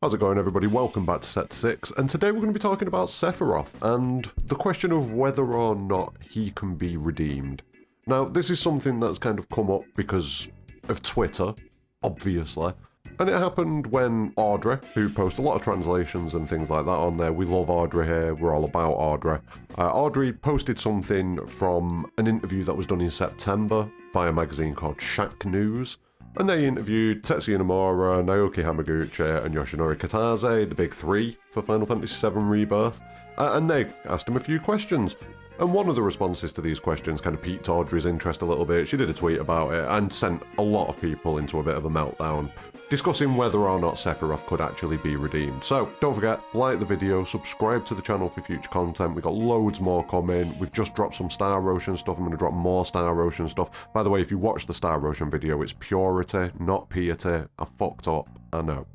How's it going, everybody? Welcome back to Set 6, and today we're going to be talking about Sephiroth and the question of whether or not he can be redeemed. Now, this is something that's kind of come up because of Twitter, obviously, and it happened when Audrey, who posts a lot of translations and things like that on there, we love Audrey here, we're all about Audrey. Audrey posted something from an interview that was done in September by a magazine called Shack News. And they interviewed Tetsuya Nomura, Naoki Hamaguchi, and Yoshinori Kitase, the big three for Final Fantasy VII Rebirth, and they asked him a few questions. And one of the responses to these questions kind of piqued Audrey's interest a little bit. She did a tweet about it and sent a lot of people into a bit of a meltdown, discussing whether or not Sephiroth could actually be redeemed. So don't forget, like the video, subscribe to the channel for future content. We've got loads more coming. We've just dropped some Star Ocean stuff. I'm going to drop more Star Ocean stuff. By the way, if you watch the Star Ocean video, it's purity, not piety. I fucked up. I know.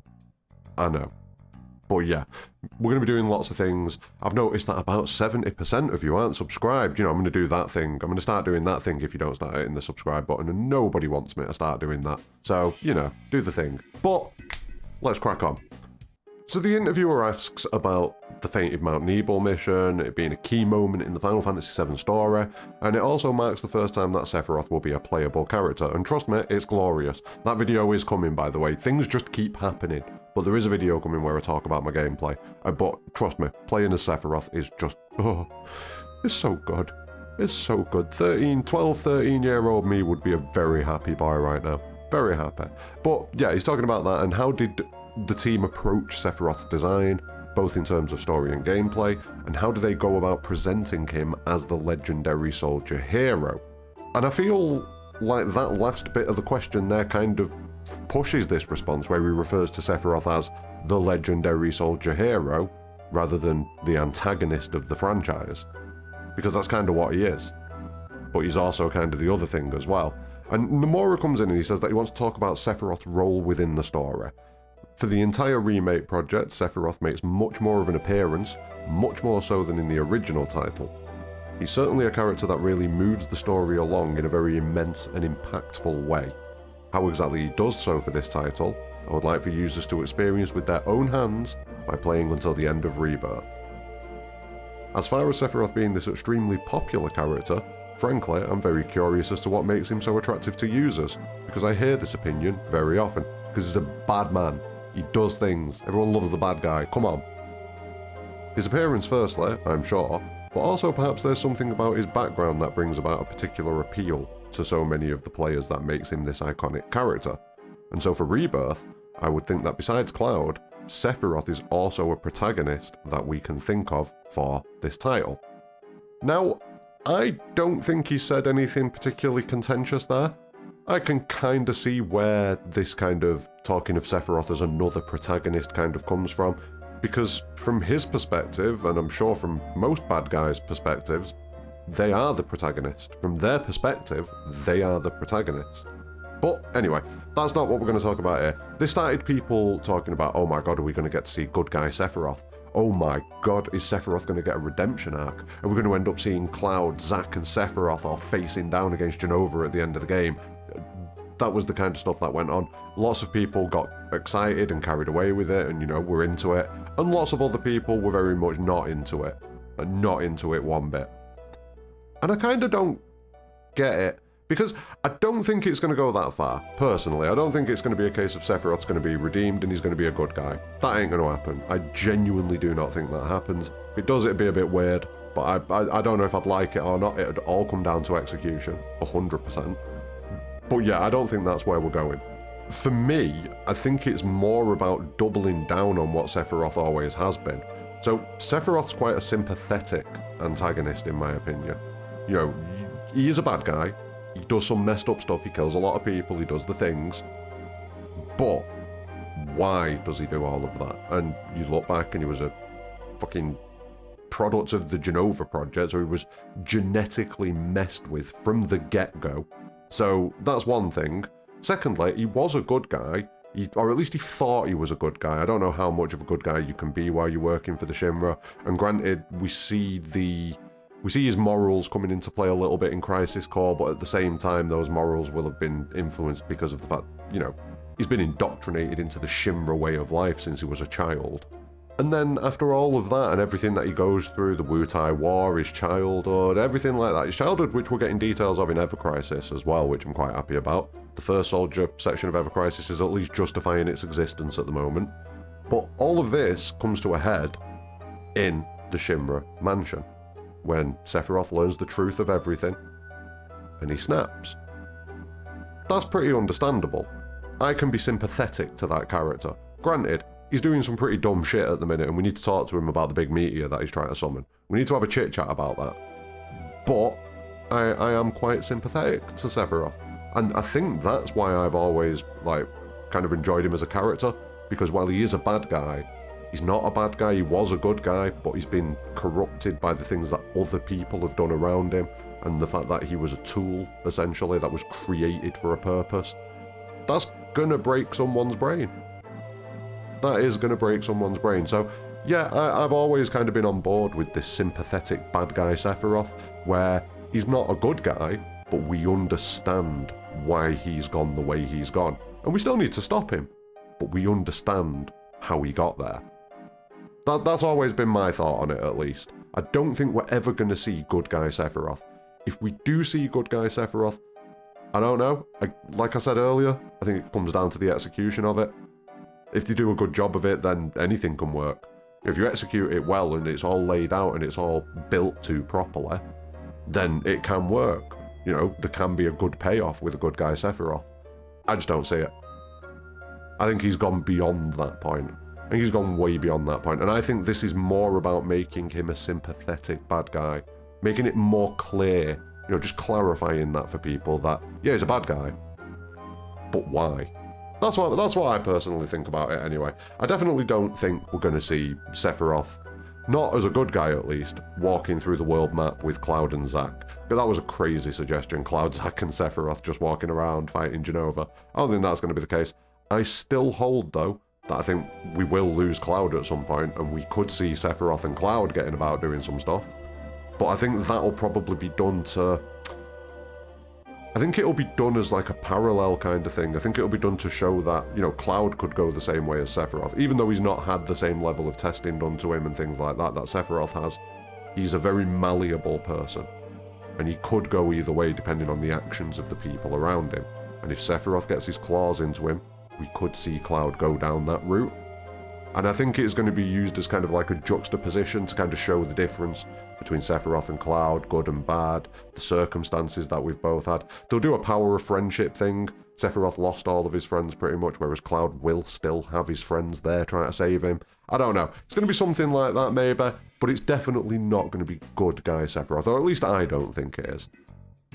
But yeah, we're going to be doing lots of things. I've noticed that about 70% of you aren't subscribed. You know, I'm going to do that thing. I'm going to start doing that thing if you don't start hitting the subscribe button, and nobody wants me to start doing that. So, you know, do the thing. But let's crack on. So the interviewer asks about the Fated Mount Nebel mission, it being a key moment in the Final Fantasy VII story, and it also marks the first time that Sephiroth will be a playable character, and trust me, it's glorious. That video is coming, by the way. Things just keep happening. But there is a video coming where I talk about my gameplay. But trust me, playing as Sephiroth is just, it's so good. It's so good. 12, 13-year-old me would be a very happy boy right now. Very happy. But yeah, he's talking about that and how did the team approach Sephiroth's design, both in terms of story and gameplay, and how do they go about presenting him as the legendary soldier hero? And I feel like that last bit of the question there kind of pushes this response where he refers to Sephiroth as the legendary soldier hero rather than the antagonist of the franchise, because that's kind of what he is, but he's also kind of the other thing as well. And Nomura comes in and he says that he wants to talk about Sephiroth's role within the story. For the entire remake project, Sephiroth makes much more of an appearance, much more so than in the original title. He's certainly a character that really moves the story along in a very immense and impactful way. How exactly he does so for this title, I would like for users to experience with their own hands by playing until the end of Rebirth. As far as Sephiroth being this extremely popular character, frankly, I'm very curious as to what makes him so attractive to users, because I hear this opinion very often, because he's a bad man. He does things. Everyone loves the bad guy. Come on. His appearance firstly, I'm sure, but also perhaps there's something about his background that brings about a particular appeal to so many of the players that makes him this iconic character. And so for Rebirth, I would think that besides Cloud, Sephiroth is also a protagonist that we can think of for this title. Now, I don't think he said anything particularly contentious there. I can kind of see where this kind of talking of Sephiroth as another protagonist kind of comes from, because from his perspective, and I'm sure from most bad guys' perspectives, they are the protagonist. From their perspective, they are the protagonist. But anyway, that's not what we're going to talk about here. This started people talking about, oh my god, are we going to get to see good guy Sephiroth? Oh my god, is Sephiroth going to get a redemption arc? Are we going to end up seeing Cloud, Zack and Sephiroth all facing down against Jenova at the end of the game? That was the kind of stuff that went on. Lots of people got excited and carried away with it and, you know, were into it. And lots of other people were very much not into it. And not into it one bit. And I kind of don't get it, because I don't think it's going to go that far, personally. I don't think it's going to be a case of Sephiroth's going to be redeemed and he's going to be a good guy. That ain't going to happen. I genuinely do not think that happens. If it does, it'd be a bit weird, but I don't know if I'd like it or not. It'd all come down to execution, 100%. But yeah, I don't think that's where we're going. For me, I think it's more about doubling down on what Sephiroth always has been. So Sephiroth's quite a sympathetic antagonist, in my opinion. You know, he is a bad guy, he does some messed up stuff, he kills a lot of people, he does the things, but why does he do all of that? And you look back and he was a fucking product of the Jenova project, so he was genetically messed with from the get-go. So that's one thing. Secondly, he was a good guy, or at least he thought he was a good guy. I don't know how much of a good guy you can be while you're working for the Shinra, and granted, we see his morals coming into play a little bit in Crisis Core, but at the same time, those morals will have been influenced because of the fact, you know, He's been indoctrinated into the Shinra way of life since he was a child. And then after all of that and everything that he goes through, the Wutai War, his childhood, everything like that, his childhood, which we're getting details of in Ever Crisis as well, which I'm quite happy about. The First Soldier section of Ever Crisis is at least justifying its existence at the moment. But all of this comes to a head in the Shinra mansion, when Sephiroth learns the truth of everything, and he snaps. That's pretty understandable. I can be sympathetic to that character. Granted, he's doing some pretty dumb shit at the minute, and we need to talk to him about the big meteor that he's trying to summon. We need to have a chit-chat about that. But I am quite sympathetic to Sephiroth. And I think that's why I've always, kind of enjoyed him as a character, because while he is a bad guy, he's not a bad guy. He was a good guy, but he's been corrupted by the things that other people have done around him, and the fact that he was a tool, essentially, that was created for a purpose. That's gonna break someone's brain. That is going to break someone's brain. So, yeah, I've always kind of been on board with this sympathetic bad guy Sephiroth, where he's not a good guy, but we understand why he's gone the way he's gone. And we still need to stop him, but we understand how he got there. That's always been my thought on it, at least. I don't think we're ever going to see good guy Sephiroth. If we do see good guy Sephiroth, I don't know. Like I said earlier, I think it comes down to the execution of it. If they do a good job of it, then anything can work. If you execute it well and it's all laid out and it's all built to properly, then it can work. You know, there can be a good payoff with a good guy Sephiroth. I just don't see it. I think he's gone beyond that point. I think he's gone way beyond that point. And I think this is more about making him a sympathetic bad guy. Making it more clear, you know, just clarifying that for people that, yeah, he's a bad guy. But why? That's what I personally think about it anyway. I definitely don't think we're going to see Sephiroth, not as a good guy at least, walking through the world map with Cloud and Zack. But that was a crazy suggestion, Cloud, Zack and Sephiroth just walking around fighting Jenova. I don't think that's going to be the case. I still hold, though, that I think we will lose Cloud at some point, and we could see Sephiroth and Cloud getting about doing some stuff. But I think that'll probably be done to... I think it'll be done as like a parallel kind of thing. I think it'll be done to show that, you know, Cloud could go the same way as Sephiroth, even though he's not had the same level of testing done to him and things like that Sephiroth has. He's a very malleable person, and he could go either way depending on the actions of the people around him. And if Sephiroth gets his claws into him, we could see Cloud go down that route. And I think it's going to be used as kind of like a juxtaposition to kind of show the difference between Sephiroth and Cloud, good and bad, the circumstances that we've both had. They'll do a power of friendship thing. Sephiroth lost all of his friends pretty much, whereas Cloud will still have his friends there trying to save him. I don't know. It's going to be something like that maybe, but it's definitely not going to be good guy Sephiroth, or at least I don't think it is.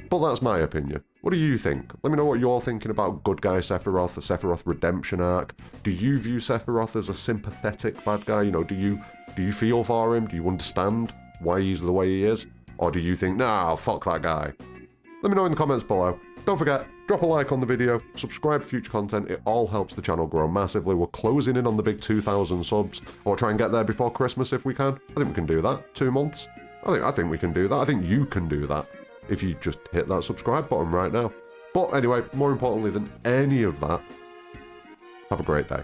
But that's my opinion. What do you think? Let me know what you're thinking about good guy Sephiroth, the Sephiroth redemption arc. Do you view Sephiroth as a sympathetic bad guy? You know, do you feel for him? Do you understand why he's the way he is? Or do you think, nah, fuck that guy? Let me know in the comments below. Don't forget, drop a like on the video, subscribe for future content. It all helps the channel grow massively. We're closing in on the big 2,000 subs. I'll try and get there before Christmas if we can. I think we can do that. 2 months. I think we can do that. I think you can do that if you just hit that subscribe button right now. But anyway, more importantly than any of that, have a great day.